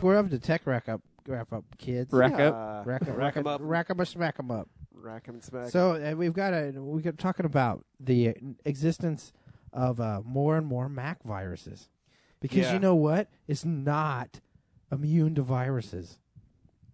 we're up to tech wrap up, kids. Rack up. Rack 'em up. Rack 'em or smack 'em up. Rack 'em and smack. So we're talking about the existence of more and more Mac viruses, because you know what? It's not immune to viruses.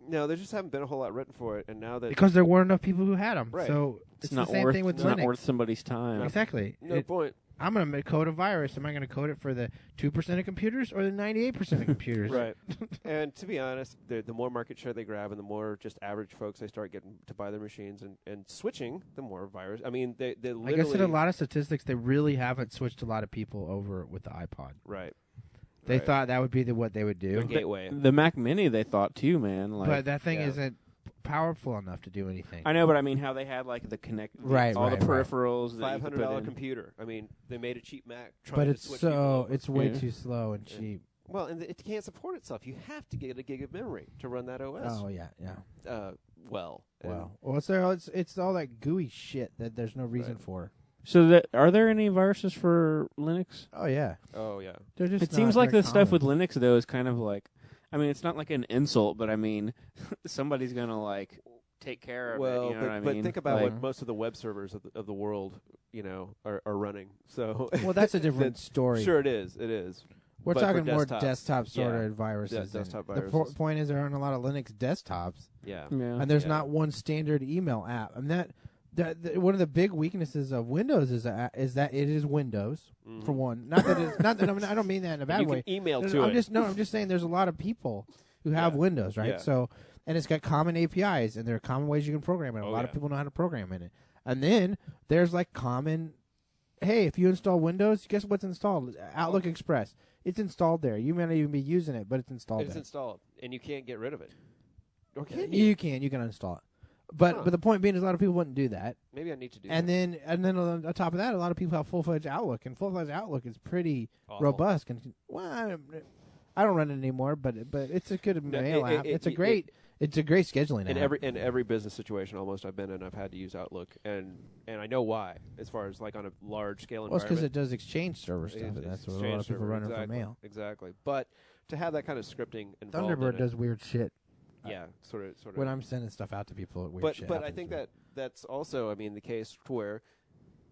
No, there just haven't been a whole lot written for it, and now that because there weren't enough people who had them. Right. So it's not the same worth, thing with it's Linux. not worth somebody's time. Exactly. no point. I'm going to code a virus. Am I going to code it for the 2% of computers or the 98% of computers? Right. And to be honest, the more market share they grab and the more just average folks they start getting to buy their machines and switching, the more virus. I mean, they literally... I guess in a lot of statistics, they really haven't switched a lot of people over with the iPod. Right. They thought that would be what they would do. The gateway. The Mac Mini, they thought too, man. Like, but that thing isn't powerful enough to do anything. I know, but I mean, how they had like the connect, the peripherals, $500 computer. I mean, they made a cheap Mac. But it's way too slow and cheap. Well, and it can't support itself. You have to get a gig of memory to run that OS. Oh yeah. Well, it's all that GUI shit that there's no reason for. So are there any viruses for Linux? Oh yeah. They're just. It seems like the stuff with Linux though is kind of like, I mean, it's not like an insult, but I mean, somebody's gonna like take care of it. You know what I mean? But think about what most of the web servers of the world, are running. So well, that's a different story. Sure, it is. It is. We're talking more desktop sort of viruses. Desktop viruses. The point is there aren't a lot of Linux desktops. Yeah. And there's not one standard email app. I mean one of the big weaknesses of Windows is that it is Windows for one. Not that I don't mean that in a bad way. Can email to it. I'm just saying there's a lot of people who have Windows, right? Yeah. So and it's got common APIs and there are common ways you can program it. A lot of people know how to program in it. And then there's like common. Hey, if you install Windows, guess what's installed? Outlook Express. It's installed there. You may not even be using it, but it's installed there. It's installed, and you can't get rid of it. Or can you? You can. You can uninstall it. But the point being is a lot of people wouldn't do that. Maybe I need to do that. Then on top of that, a lot of people have full-fledged Outlook, and full-fledged Outlook is pretty robust. I don't run it anymore, but it's a good mail app. It's a great scheduling app. In every business situation almost I've been in, I've had to use Outlook, and I know why. As far as like on a large scale environment, it's because it does Exchange server stuff, and that's what a lot of people run it for mail. Exactly, but to have that kind of scripting involved, Thunderbird does weird shit. Yeah, sort of. When I'm sending stuff out to people, weird shit. But I think that's also, I mean, the case where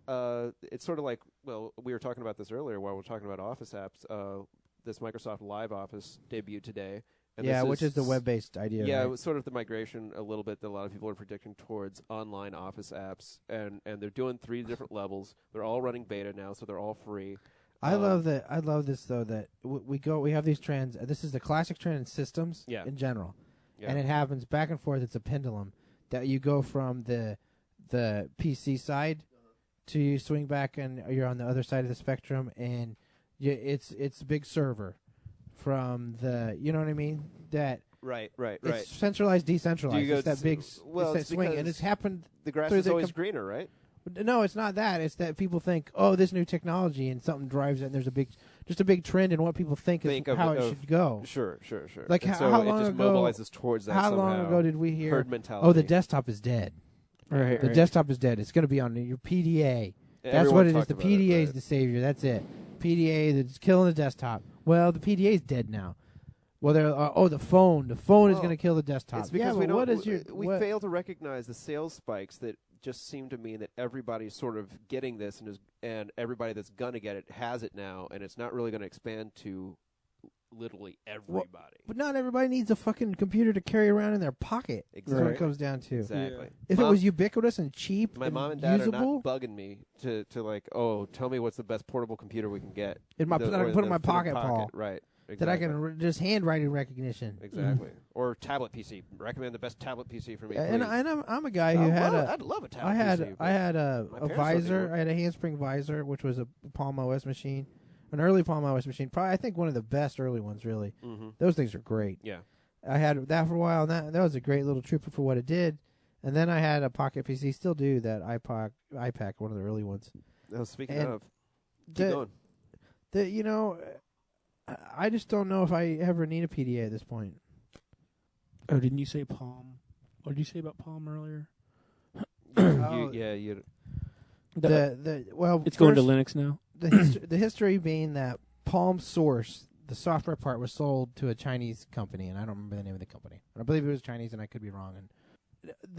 it's sort of like, well, we were talking about this earlier while we were talking about Office apps. This Microsoft Live Office debuted today. And which is the web-based idea. Yeah, right? It was sort of the migration a little bit that a lot of people are predicting towards online Office apps, and they're doing 3 different levels. They're all running beta now, so they're all free. I love that. I love this though that we have these trends. This is the classic trend in systems in general. Yeah. And it happens back and forth. It's a pendulum that you go from the PC side to you swing back and you're on the other side of the spectrum, and it's big server from the, you know what I mean? That right. It's centralized, decentralized. It's that big swing, and it's happened. The grass is always greener, right? No, it's not that. It's that people think, oh, this new technology, and something drives it, and there's a big trend in what people think is how it should go. Sure. Like how long it just ago? Mobilizes towards that. How long ago did we hear herd mentality? Oh, the desktop is dead. Right. The desktop is dead. It's going to be on your PDA. That's Everyone what it is. The talked PDA about is the savior. That's it. PDA that's killing the desktop. Well, the PDA is dead now. Well, the phone. The phone is going to kill the desktop. It's because we fail to recognize the sales spikes that just seem to mean that everybody's sort of getting this, and everybody that's going to get it has it now, and it's not really going to expand to literally everybody. But not everybody needs a fucking computer to carry around in their pocket. Exactly. That's what it comes down to. Exactly. Yeah. If it was ubiquitous and cheap, my mom and dad are not bugging me to like, oh, tell me what's the best portable computer we can get. That I can put in my pocket, Paul. Right. Exactly. That I can just handwriting recognition. Exactly. Or tablet PC. Recommend the best tablet PC for me. And I'm a guy who I'd love a tablet PC. I had a visor. I had a handspring visor, which was a Palm OS machine, an early Palm OS machine. Probably I think one of the best early ones. Really, those things are great. Yeah. I had that for a while, and that was a great little trooper for what it did. And then I had a Pocket PC. Still do that iPac, one of the early ones. Oh, speaking of, keep going. I just don't know if I ever need a PDA at this point. Oh, didn't you say Palm? What did you say about Palm earlier? Well, it's going to Linux now. The history being that Palm Source, the software part was sold to a Chinese company, and I don't remember the name of the company. I believe it was Chinese, and I could be wrong. And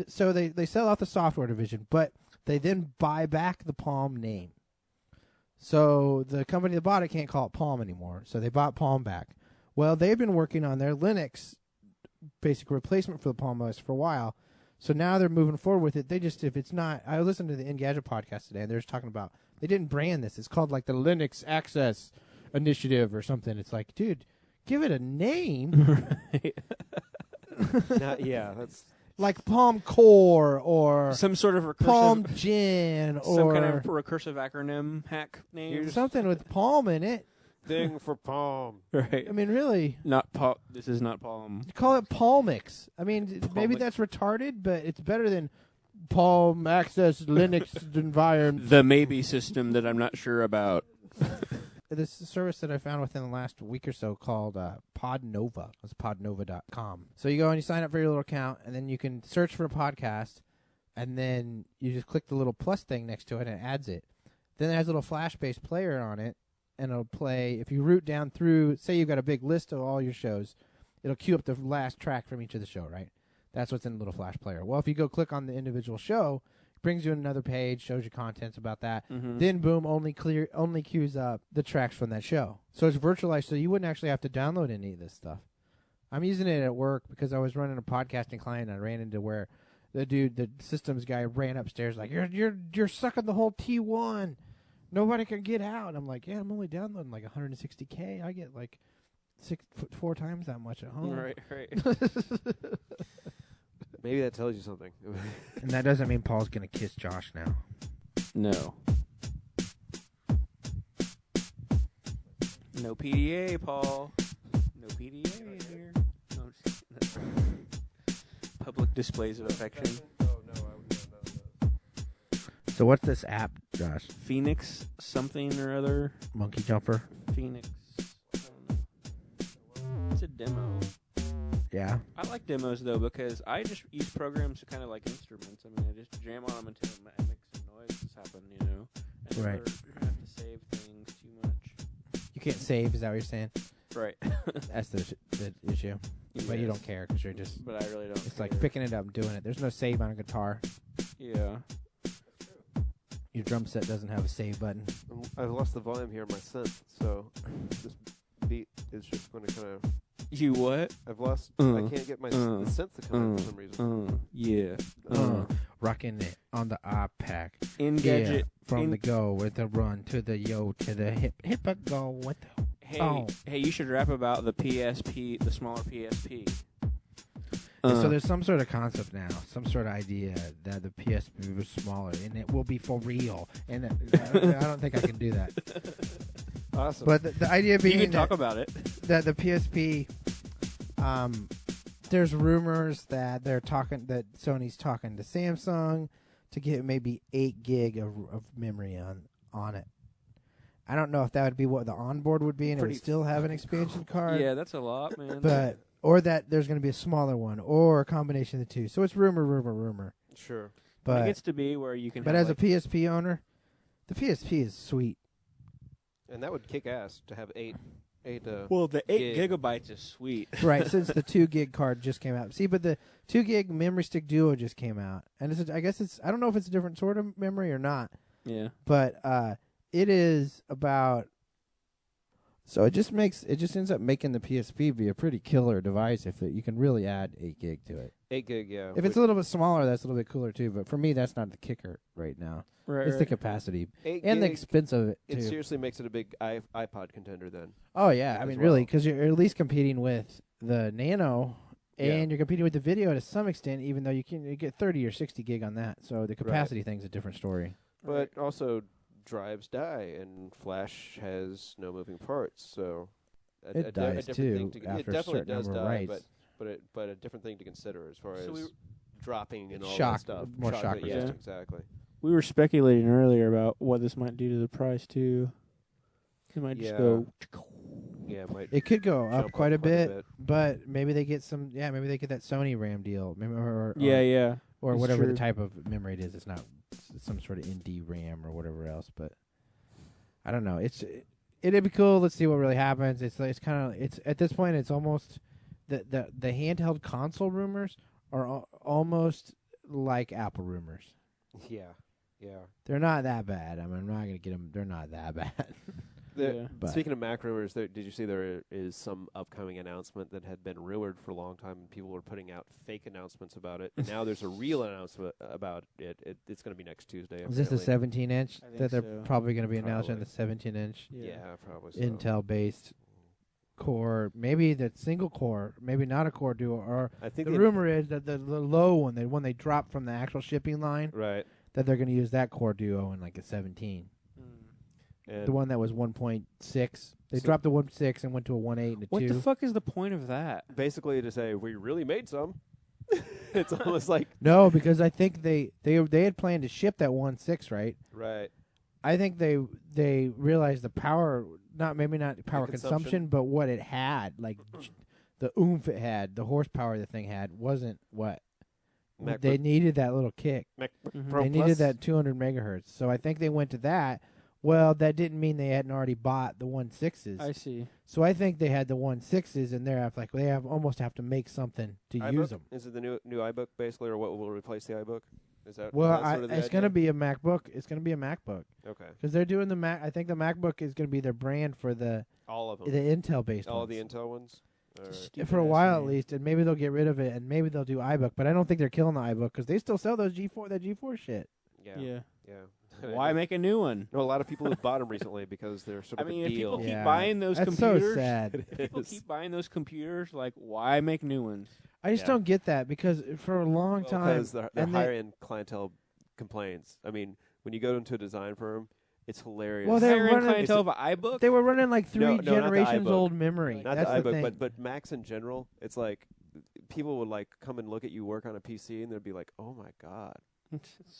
so they sell out the software division, but they then buy back the Palm name. So the company that bought it can't call it Palm anymore. So they bought Palm back. Well, they've been working on their Linux basic replacement for the Palm OS for a while. So now they're moving forward with it. They just, if it's not, I listened to the Engadget podcast today, and they're just talking about, they didn't brand this. It's called like the Linux Access Initiative or something. It's like, dude, give it a name. Yeah, that's like Palm Core or some sort of recursive Palm Gin or some kind of recursive acronym hack name. Something with Palm in it. Thing for Palm. Right. I mean, really. Not Palm. This is not Palm. Call it Palmix. I mean, maybe that's retarded, but it's better than Palm Access Linux environment. The maybe system that I'm not sure about. This service that I found within the last week or so called Podnova. It's podnova.com. So you go and you sign up for your little account, and then you can search for a podcast, and then you just click the little plus thing next to it, and it adds it. Then it has a little flash-based player on it, and it'll play. If you root down through, say you've got a big list of all your shows, it'll queue up the last track from each of the show, right? That's what's in the little flash player. Well, if you go click on the individual show, it brings you another page, shows you contents about that. Mm-hmm. Then, boom, only queues up the tracks from that show. So it's virtualized, so you wouldn't actually have to download any of this stuff. I'm using it at work because I was running a podcasting client, and I ran into where the systems guy ran upstairs like, you're sucking the whole T1. Nobody can get out. I'm like, yeah, I'm only downloading like 160K. I get like 4 times that much at home. Right. Maybe that tells you something. And that doesn't mean Paul's going to kiss Josh now. No. No PDA, Paul. No PDA here. No, public displays of affection. So what's this app, Josh? Phoenix something or other. Monkey Jumper. Phoenix. I don't know. It's a demo. Yeah. I like demos though because I just use programs to kind of like instruments. I mean, I just jam on them until I make some noises happen. You know. I never have to save things too much. You can't save. Is that what you're saying? Right. That's the issue. Yes. But you don't care because you're just. But I really don't. It's like picking it up and doing it. There's no save on a guitar. Yeah. Your drum set doesn't have a save button. I've lost the volume here in my synth, so this beat is just going to kind of... You what? I've lost... I can't get my the synth to come in for some reason. Yeah. Rocking it on the iPack. Engadget. From the go with the run to the yo to the hip a go with the... Hey, you should rap about the PSP, the smaller PSP. So there's some sort of concept now, some sort of idea that the PSP was smaller, and it will be for real. And I don't think I can do that. Awesome. But the idea being you can talk about it. That the PSP, there's rumors that that Sony's talking to Samsung to get maybe 8 gig of memory on it. I don't know if that would be what the onboard would be, and it would still have an expansion card. Yeah, that's a lot, man. But or that there's going to be a smaller one, or a combination of the two. So it's rumor. Sure. But it gets to be where you can. But as a PSP owner, the PSP is sweet. And that would kick ass to have 8. Well, the 8 gigabytes is sweet. Right, since the 2 gig card just came out. See, but the 2 gig memory stick Duo just came out, and I guess I don't know if it's a different sort of memory or not. Yeah. But it is about. So it just ends up making the PSP be a pretty killer device if you can really add 8 gig to it. 8 gig, yeah. If it's a little bit smaller, that's a little bit cooler too. But for me, that's not the kicker right now. Right, it's the capacity and the expense of it too. It seriously makes it a big iPod contender then. Oh yeah, I mean really, because you're at least competing with the Nano, and you're competing with the video to some extent. Even though you get 30 or 60 gig on that, so the capacity thing's a different story. But also, drives die, and Flash has no moving parts, so it dies too after it definitely a certain does number die, of writes. but a different thing to consider as far as dropping and all that stuff. More shock resistant. Yeah, exactly. We were speculating earlier about what this might do to the price too. It might just go. Yeah, it could go up quite a bit, but maybe they get some. Yeah, maybe they get that Sony RAM deal. Or whatever the type of memory it is. It's not some sort of ND RAM or whatever else. But I don't know. It's it'd be cool. Let's see what really happens. It's kind of at this point it's almost the handheld console rumors are almost like Apple rumors. Yeah. They're not that bad. I mean, I'm not gonna get them. They're not that bad. Speaking of Mac rumors, did you see there is some upcoming announcement that had been rumored for a long time, and people were putting out fake announcements about it. And now there's a real announcement about it. It's going to be next Tuesday. Is this the 17-inch that they're probably going to be Probably. announcing? The 17-inch, Yeah, probably so. Intel-based core, maybe the single core, maybe not a core duo. Or I think the rumor is that the low one, when they drop from the actual shipping line, right, that they're going to use that core duo in like a 17. And the one that was 1.6. They dropped the 1.6 and went to a 1.8 and a 2. What the fuck is the point of that? Basically to say, we really made some. It's almost like... No, because I think they had planned to ship that 1.6, right? Right. I think they realized the power, maybe not power consumption, but what it had, like the oomph it had, the horsepower the thing had, wasn't what... they needed that little kick. They needed that 200 megahertz. So I think they went to that. Well, that didn't mean they hadn't already bought the 1.6s. I see. So I think they had the 1.6s, and they almost have to make something to use them. Is it the new iBook basically, or what will replace the iBook? Is that it's going to be a MacBook. It's going to be a MacBook. Okay. Because they're doing the Mac. I think the MacBook is going to be their brand for all of them. The Intel-based all ones. The Intel ones. For a while at least, and maybe they'll get rid of it, and maybe they'll do iBook. But I don't think they're killing the iBook because they still sell those G4 shit. Yeah. Why make a new one? No, a lot of people have bought them recently because they're sort of a deal. If people keep buying those That's computers, so sad. People keep buying those computers. Like, why make new ones? I just don't get that because for a long time, because the higher end clientele complains. I mean, when you go into a design firm, it's hilarious. Well, they're running clientele of an iBook. They were running like three generations old memory. Not That's the iBook, thing. but Macs in general. It's like people would like come and look at you work on a PC, and they'd be like, "Oh my god."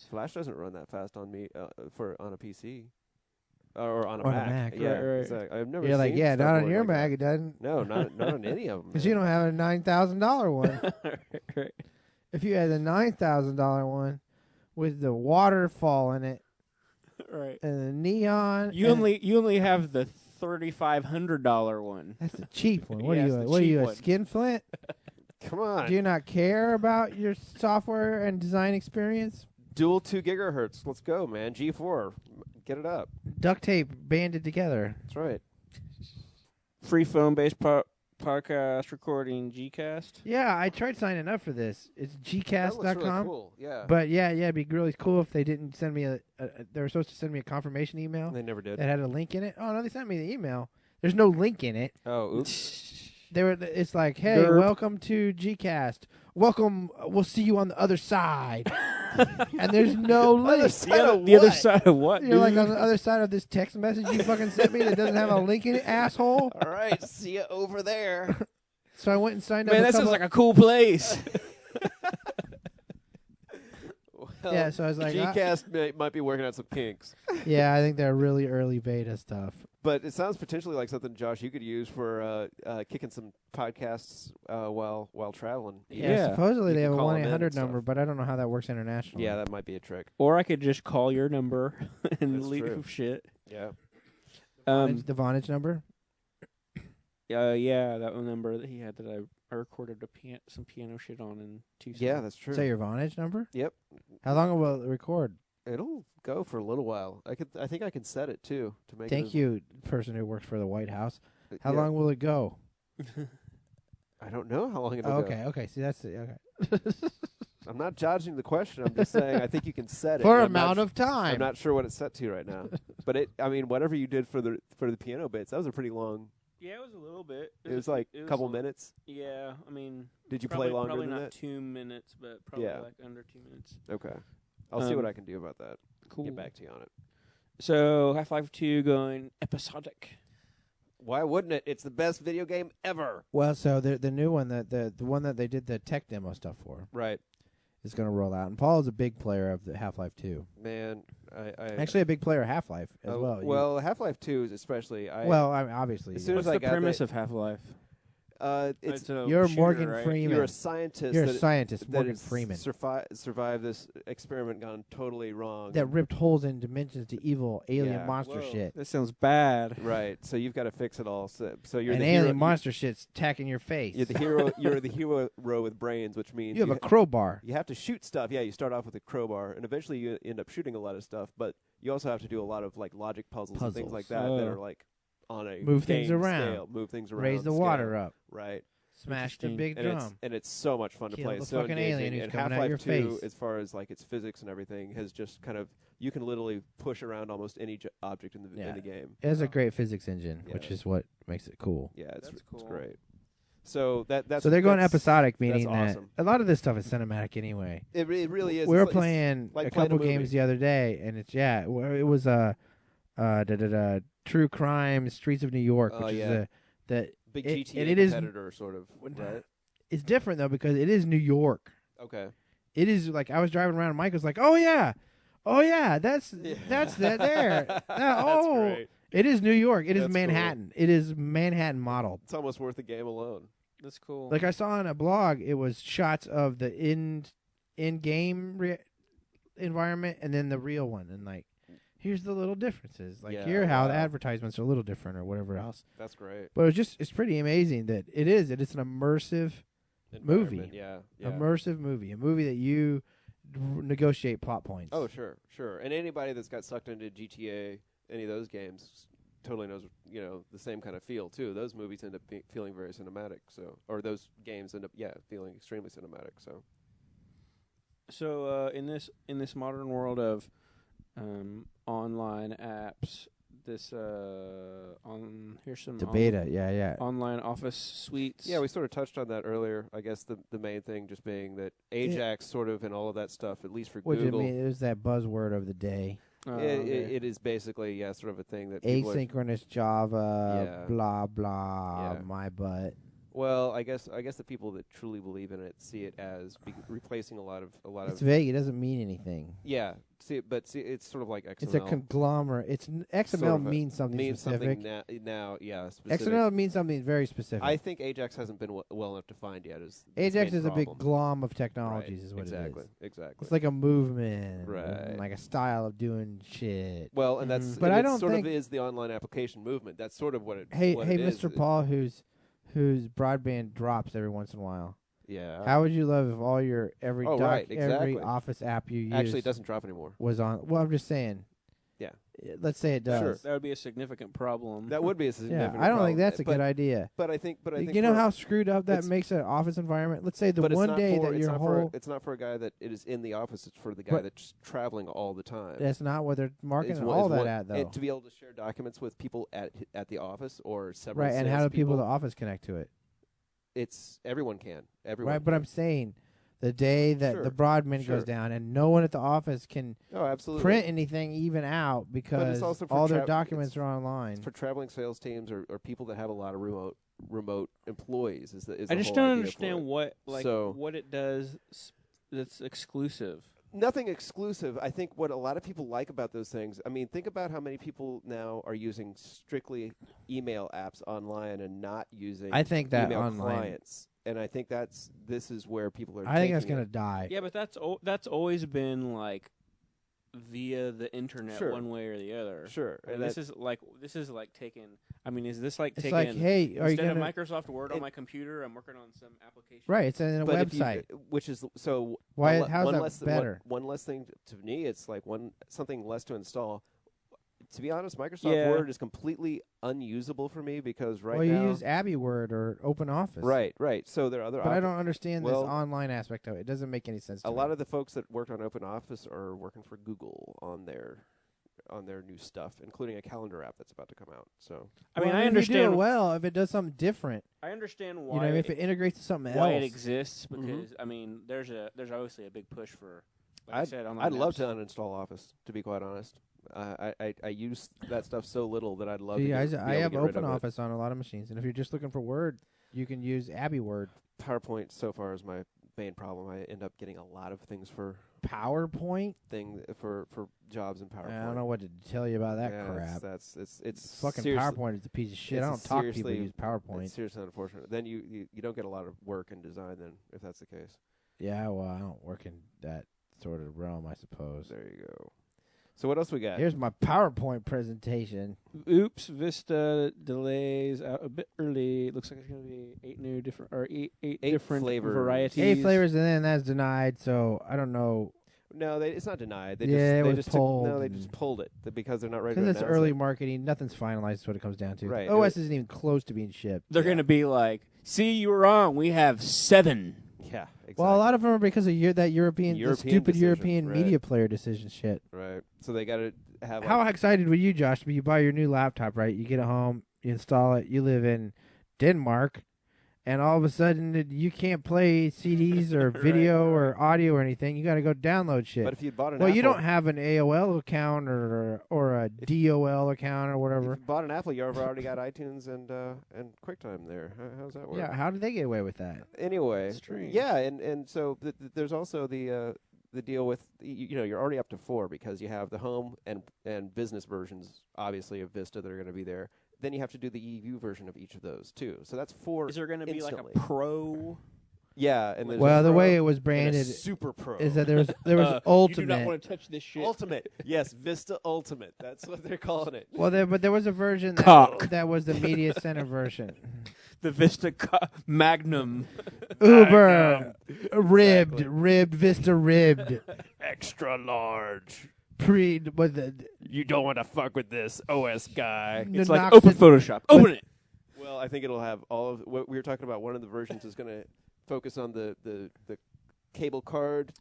Flash doesn't run that fast on me on a PC or on a Mac. Yeah, right. Exactly. I've never. You're seen like, yeah, stuff not on work your like Mac. that. It doesn't. No, not on any of them. Because you don't have a $9,000 one. Right. If you had the $9,000 one with the waterfall in it, right, and the neon, you only have the $3,500 one. That's the cheap one. What Yeah, are you? What are you? A skinflint? Come on. Do you not care about your software and design experience? Dual 2 gigahertz. Let's go, man. G4. Get it up. Duct tape banded together. That's right. Free phone-based podcast recording, Gcast. Yeah, I tried signing up for this. It's gcast.com. That looks really cool. Yeah. But yeah, it'd be really cool if they didn't send me they were supposed to send me a confirmation email. They never did. That had a link in it. Oh no, they sent me the email. There's no link in it. Oh, oops. It's like, hey, welcome to Gcast. Welcome. We'll see you on the other side. And there's no link. The other side of what? You're like on the other side of this text message you fucking sent me that doesn't have a link in it, asshole. All right, see you over there. So I went and signed up. Man, that sounds like a cool place. Yeah, so I was like, Gcast might be working out some kinks. Yeah, I think they're really early beta stuff. But it sounds potentially like something, Josh, you could use for kicking some podcasts while traveling. Yeah, supposedly they have a 1-800 number, but I don't know how that works internationally. Yeah, that might be a trick. Or I could just call your number and That's leave true. shit. Yeah. The Vonage number? Yeah, that one number that he had that I recorded some piano shit on in Tucson. Yeah, that's true. Is that your Vonage number? Yep. How long will it record? It'll go for a little while. I think I can set it too to make. Thank you, person who works for the White House. How long will it go? I don't know how long it'll go. Okay. See, that's it. Okay. I'm not judging the question. I'm just saying I think you can set it for amount of time. I'm not sure what it's set to right now, but whatever you did for the piano bits, that was a pretty long. Yeah, it was a little bit. It was like a couple minutes. Yeah, I mean. Did you play longer probably than not that? 2 minutes, but probably like under 2 minutes. Okay. I'll see what I can do about that. Cool. Get back to you on it. So, Half-Life 2 going episodic. Why wouldn't it? It's the best video game ever. Well, so the new one, the one that they did the tech demo stuff for, right, is going to roll out. And Paul is a big player of the Half-Life 2. Man, I actually a big player of Half-Life as well. Well, Half-Life 2 is especially. Obviously. As soon What's as the premise of Half-Life? You're shooter, Morgan right? Freeman. You're a scientist. You're a scientist, that Morgan Freeman. Survived this experiment gone totally wrong. That ripped holes in dimensions to evil alien monster Whoa, shit. This sounds bad. Right. So you've got to fix it all. So you're and the alien hero, monster shit's attacking your face. You're the hero. You're the hero with brains, which means you have a crowbar. You have to shoot stuff. Yeah, you start off with a crowbar, and eventually you end up shooting a lot of stuff. But you also have to do a lot of like logic puzzles. And things like that that are like on a move things around, scale. Move things around, raise the scale. water up, right. Smash the big drum, and it's so much fun to play. The It's so fucking engaging. alien who's and coming Half-Life at your 2, face. as far as like its physics and everything, has just kind of you can literally push around almost any object in the game. It has a great physics engine, which is what makes it cool. Yeah, it's cool. It's great. So that's so they're going episodic, meaning that awesome. a lot of this stuff is cinematic anyway. It really is. We were playing a couple games the other day, and it was True Crime Streets of New York, which is the big GTA competitor, sort of. Right? It's different though because it is New York. Okay. It is like I was driving around, and Mike was like, "Oh yeah, that's that there." Great. It is New York. It is Manhattan. Cool. It is Manhattan modeled. It's almost worth the game alone. That's cool. Like I saw on a blog, it was shots of the in-game environment and then the real one, and like, here's the little differences. Like here, how the advertisements are a little different or whatever else. That's great. But it's pretty amazing that it's an immersive movie. Yeah. Immersive movie, a movie that you negotiate plot points. Oh, sure. And anybody that's got sucked into GTA, any of those games, totally knows, the same kind of feel too. Those movies end up feeling very cinematic. So, or those games end up, feeling extremely cinematic. So, in this modern world of online apps, here's some the beta, online office suites. Yeah, we sort of touched on that earlier. I guess the main thing just being that Ajax sort of and all of that stuff, at least for Google. It was that buzzword of the day. It is basically sort of a thing that asynchronous Java, blah blah, my butt. Well, I guess the people that truly believe in it see it as replacing a lot of. It's vague. It doesn't mean anything. Yeah, it's sort of like XML. It's a conglomerate. XML sort of means something specific. Now, specific. XML means something very specific. I think Ajax hasn't been well enough to find yet. Ajax is a big glom of technologies, is what it is. Exactly. It's like a movement, right? Like a style of doing shit. Well, and that's. But I don't sort think of is the online application movement. That's sort of what it. Hey, what it Mr. is. Paul, whose broadband drops every once in a while. Yeah. How would you love if all your every Office app you use actually it doesn't drop anymore? Was on. Well, I'm just saying. Yeah. Let's say it does. Sure. That would be a significant problem. That would be a significant problem. I don't think that's a good idea. But I think you know how screwed up that makes an office environment? Let's say the one day that your whole... It's not for a guy that it is in the office. It's for the guy that's traveling all the time. That's not what they're marketing all that at, though. To be able to share documents with people at the office or several and how do people in the office connect to it? Everyone can. Everyone right, can. But I'm saying the day that the broadband goes down and no one at the office can print anything even out because all their documents are online. It's for traveling sales teams or people that have a lot of remote employees. I just don't understand what it does that's exclusive. Nothing exclusive. I think what a lot of people like about those things, I mean, think about how many people now are using strictly email apps online and not using email online clients. And I think this is where people are I think that's going to die. Yeah, but that's always been like via the internet one way or the other. Sure. And this is like taking. I mean, is this like it's taking? Like, hey, are instead you of Microsoft Word on my computer, I'm working on some application. Right, it's in a website. Which is so. How's that better? One less thing to me. It's like something less to install. To be honest, Microsoft Word is completely unusable for me because now... Well, you use Abby Word or Open Office. Right. So there are other... But I don't understand this online aspect of it. It doesn't make any sense to me. A lot of the folks that worked on Open Office are working for Google on their new stuff, including a calendar app that's about to come out. So I understand... If you do it if it does something different. I understand why... if it integrates to something else. Why it exists, because, there's obviously a big push for... I'd love to uninstall Office, to be quite honest. I use that stuff so little that I'd love to I have Open Office on a lot of machines, and if you're just looking for Word, you can use Abby Word. PowerPoint so far is my main problem. I end up getting a lot of things for PowerPoint thing for jobs in PowerPoint. I don't know what to tell you about that crap. It's fucking PowerPoint is a piece of shit. I don't talk to people who use PowerPoint. It's seriously unfortunate. Then you don't get a lot of work in design then, if that's the case. Yeah, well, I don't work in that sort of realm, I suppose. There you go. So what else we got? Here's my PowerPoint presentation. Oops, Vista delays out a bit early. It looks like it's going to be eight different flavors. varieties. 8 flavors, and then that's denied. So I don't know. No, it's not denied. They it just was pulled. they just pulled it because they're not ready to announce it. Because it's early it. marketing, nothing's finalized. Is what it comes down to. Right. The OS isn't even close to being shipped. They're going to be like, "See, you were wrong. We have 7." Yeah, exactly. Well, a lot of them are because of that European stupid decision, European media player decision shit. Right. So they got to have. How excited were you, Josh? You buy your new laptop, right? You get it home, you install it. You live in Denmark, and all of a sudden you can't play CDs or video or audio or anything. You got to go download shit. But if you bought an Apple, you don't have an AOL account or a DOL account or whatever. If you bought an Apple, you've already got iTunes and QuickTime there. How's that work? Yeah, how did they get away with that? Anyway, yeah, and so there's also the deal with you're already up to 4 because you have the home and business versions obviously of Vista that are going to be there. Then you have to do the EU version of each of those too. So that's 4. Is there going to be like a Pro? Yeah, and the way it was branded, Super Pro, is that there was Ultimate. You do not want to touch this shit. Ultimate, yes, Vista Ultimate. That's what they're calling it. Well, but there was a version that was the Media Center version. The Vista Magnum. Uber ribbed Vista ribbed Extra large. You don't want to fuck with this OS guy. It's like open Photoshop. Open it. Well, I think it'll have all of what we were talking about. One of the versions is going to focus on the cable card.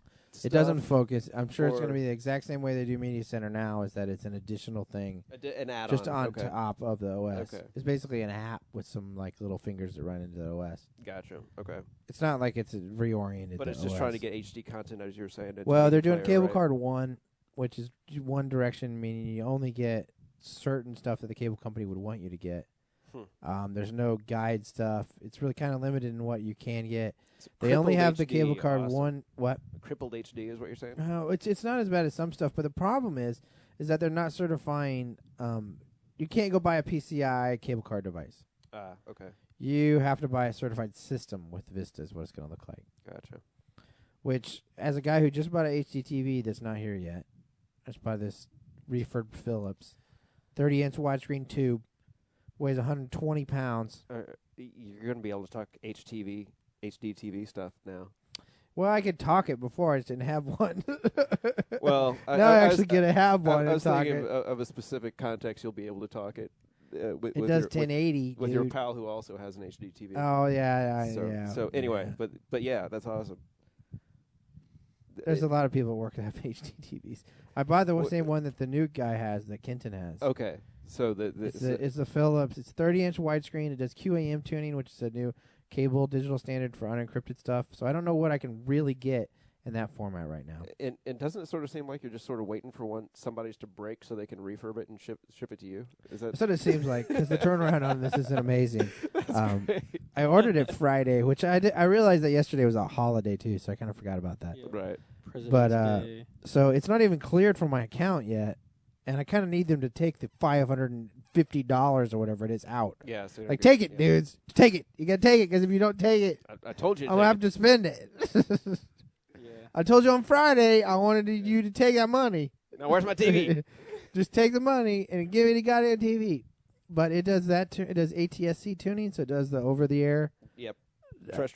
It doesn't focus. I'm sure it's going to be the exact same way they do Media Center now. Is that it's an additional thing, an add-on, just on top of the OS. Okay. It's basically an app with some like little fingers that run into the OS. Gotcha. Okay. It's not like it's reoriented. But it's just trying to get HD content, as you were saying. Well, they're doing cable card 1, which is one direction, meaning you only get certain stuff that the cable company would want you to get. There's no guide stuff. It's really kind of limited in what you can get. They only have the cable card 1. What? Crippled HD is what you're saying? No, it's not as bad as some stuff. But the problem is that they're not certifying. You can't go buy a PCI cable card device. Okay. You have to buy a certified system with Vista is what it's going to look like. Gotcha. Which, as a guy who just bought an HD TV that's not here yet, I just bought this refurb Philips 30-inch widescreen tube. Weighs 120 pounds. You're going to be able to talk HD TV stuff now. Well, I could talk it before. I just didn't have one. Well, now I actually get to have one. I was thinking of a specific context. You'll be able to talk it. It does 1080 with your pal who also has an HD TV. Oh yeah. So anyway, but yeah, that's awesome. There's a lot of people that work that have HD TVs. I bought the same one that the new guy has, that Kenton has. Okay. So it's the Philips. It's 30-inch widescreen. It does QAM tuning, which is a new cable digital standard for unencrypted stuff. So I don't know what I can really get in that format right now. And doesn't it sort of seem like you're just sort of waiting for somebody's to break so they can refurb it and ship it to you? Is that? That's what it seems like, because the turnaround on this isn't amazing. I ordered it Friday, which I realized that yesterday was a holiday too, so I kind of forgot about that. Yeah. Right. But so it's not even cleared from my account yet. And I kind of need them to take the $550 or whatever it is out. Yeah. So take it, dudes. Take it. You got to take it, because if you don't take it, I told you. I'm going to have to spend it. Yeah. I told you on Friday I wanted you to take that money. Now, where's my TV? Just take the money and give me the goddamn TV. But it does that. It does ATSC tuning, so it does the over-the-air. Yep.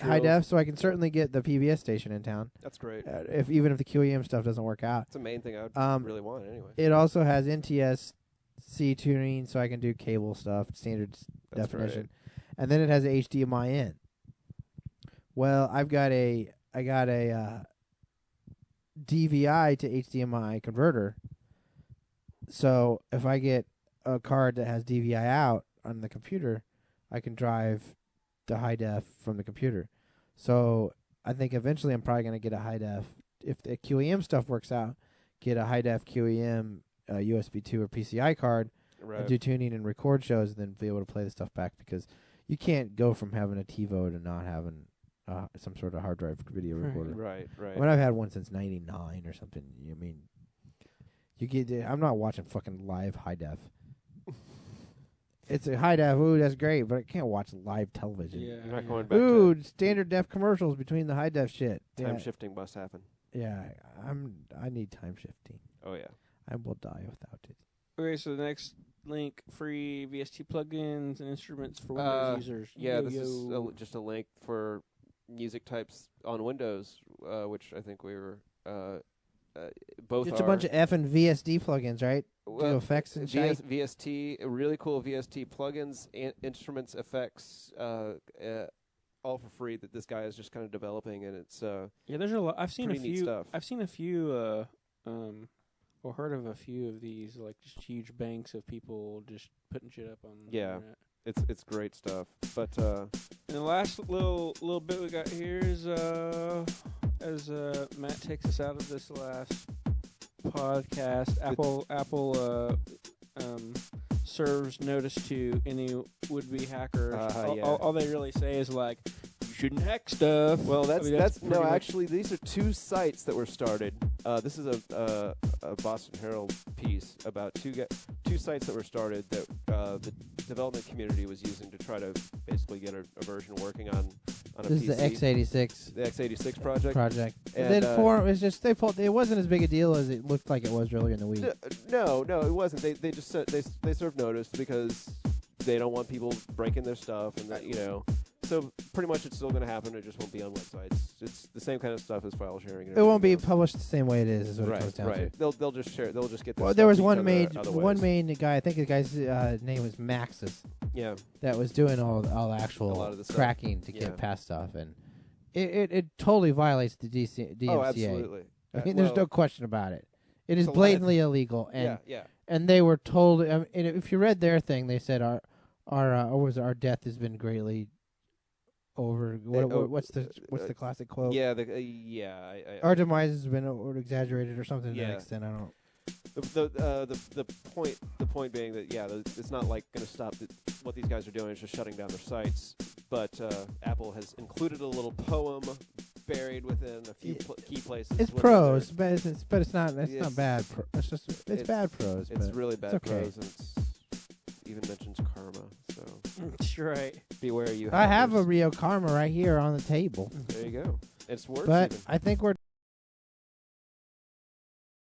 High def, so I can certainly get the PBS station in town. That's great. Even if the QEM stuff doesn't work out. It's the main thing I would really want anyway. It also has NTSC tuning, so I can do cable stuff, standard definition. Great. And then it has HDMI in. Well, I got a DVI to HDMI converter. So if I get a card that has DVI out on the computer, I can drive the high def from the computer. So I think eventually I'm probably going to get a high def, if the QEM stuff works out, get a high def QEM USB 2 or PCI card, and do tuning and record shows, and then be able to play the stuff back, because you can't go from having a TiVo to not having some sort of hard drive video recorder. Right. I mean, I've had one since '99 or something. I mean, I'm not watching fucking live high def. It's a high def. Ooh, that's great, but I can't watch live television. Yeah, you're not going back to standard def commercials between the high def shit. Time shifting must happen. Yeah, I need time shifting. Oh yeah, I will die without it. Okay, so the next link: free VST plugins and instruments for Windows users. Yeah, this is just a link for music types on Windows, which I think we were both. It's a bunch of F and VSD plugins, right? Well, effects and shit. VST, really cool VST plugins, instruments, effects, all for free that this guy is just kind of developing, and it's there's a lot. I've seen a few stuff. I've seen a few or heard of a few of these, like just huge banks of people just putting shit up on the internet. It's great stuff. But and the last little bit we got here is as Matt takes us out of this last podcast, Apple serves notice to any would-be hackers. All they really say is like, you shouldn't hack stuff. Well, that's no. Actually, these are two sites that were started. This is a Boston Herald piece about two sites that were started that the development community was using to try to basically get a version working on a this PC. This is the x86. The x86 project. And then it's just it wasn't as big a deal as it looked like it was earlier in the week. No, it wasn't. They just said they served notice because they don't want people breaking their stuff, and that So pretty much it's still going to happen. It just won't be on websites. It's the same kind of stuff as file sharing. It won't be published the same way it is what it comes down to. They'll just share. They'll just get. Well, there was one main guy. I think the guy's name was Maxis. Yeah. That was doing all the actual cracking to get past stuff, and it totally violates the DMCA. Oh, absolutely. I mean, there's no question about it. It is blatantly illegal, and yeah. And they were told. And if you read their thing, they said our death has been greatly over. What's the classic quote? Yeah, our demise has been exaggerated or something to that extent. I don't. The point being that it's not like going to stop. What these guys are doing is just shutting down their sites. But Apple has included a little poem buried within a few key places. It's prose, but it's not. It's not bad. It's bad prose. It's really bad prose, and it even mentions karma. So that's right. Beware you. I have a Rio Karma right here on the table. There you go. It's worth. But even. I think we're